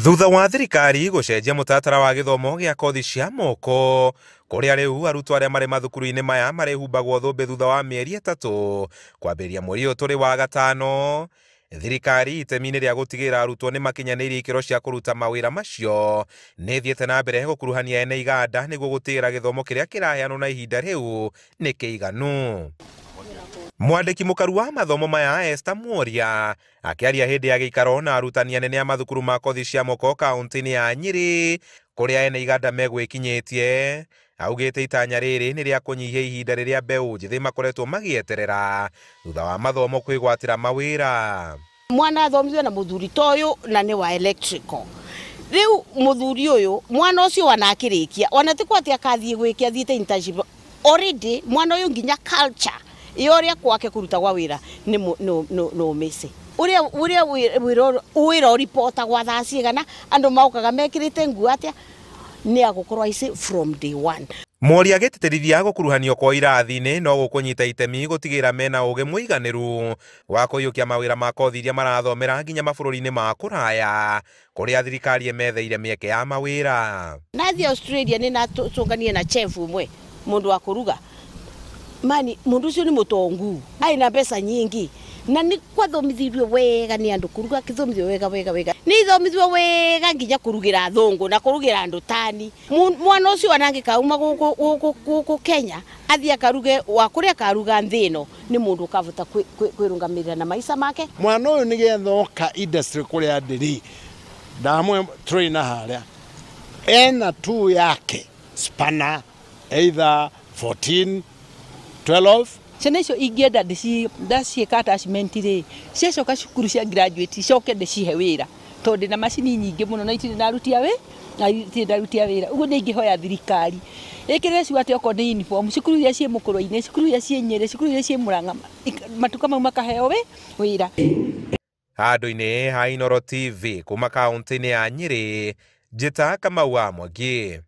Thutha wa thirikari gucenjia mutatara wa githomo gia kothi cia moko kuria riu arutwo aria mari mathukuru-ini maya marihumbagwo thumbi thutha wa mieri 3 kwambiria mweri turi wa gatano, thirikari itemi-ini ria gutigira arutwo ni makinyanirie ikiro cia kuruta mawira macio ni thiete na mbere gukuruhania ene iganda niguo gutigira githomo kiria kiraheanwo na ihinda riu ni kiiganu. Mwandiki mukaru wa mathomo maya Esther Mworia akiaria hindi ya giikaro na arutani anene a mathukuru ma kothi cia moko kaunti-ini ya Nyeri kuria ene iganda megwikinyitie, augite itanya riri ni ria kunyihia ihinda riria mbeu njithi makoretwo magieterera thutha wa mathomo kwigwatira mawira. Mwana athomithio na muthuri toyo na ni wa electrical. Riu muthuri uyu mwana ucio wanakirikia wanatikwa ati akathie gwikia thiite internship already mwana uyu nginya culture iyoria kwake kuruta gwa wira ni no mese uria wira reporta gwa thaa cigana andu maukaga mekirite nguo atia ni agukorwa ici from day one. Mworia agititirithia gukuruhanio kwa irathi-ini no gukunyita itemi gutigira mena uge muiganiru wa kuyukia mawira ma kothi iria marathomera nginya mabũrũri-inĩ ma kũraya kuria thirikari emetheire mieke ya mawira. Nathi Australia ni natunganie na chef umwe mundu wa kuruga mani mundu ucio ni mutongu aina pesa nyingi na ni kwathomithirio wega ni andu kuruga kithomithio wega ni thomithio wega nginya kurugira athungu na kurugira andu tani. Mwana ucio anangikauma guku Kenya athia akaruge wa kuria karuga nthino ni mundu kavuta kwirungamirira na maisha make. Mwana uyu ni gethoka industry kuria ndiri ndamwe trainer haria ena tu yake spana either 14 12. Ciana icio ingĩenda ndaciĩka attachment rĩ ciacoka cukuru cia graduate icoke ndĩcihe wĩra tondũ na macini nyingĩ mũno na itirĩ narutia wĩra ũguo nĩ ingĩhoya thirikari ĩkĩrĩre cio atĩ okorwo nĩ uniform cukuru iria ciĩ Mũkũrũ-inĩ, cukuru iria ciĩ Nyeri, cukuru iria ciĩ Mũrang'a matuka mau makaheo wĩra. Handũ-inĩ ha Inooro TV kuma kaunti-inĩ ya Nyeri, njĩta Kamau wa Mwangi.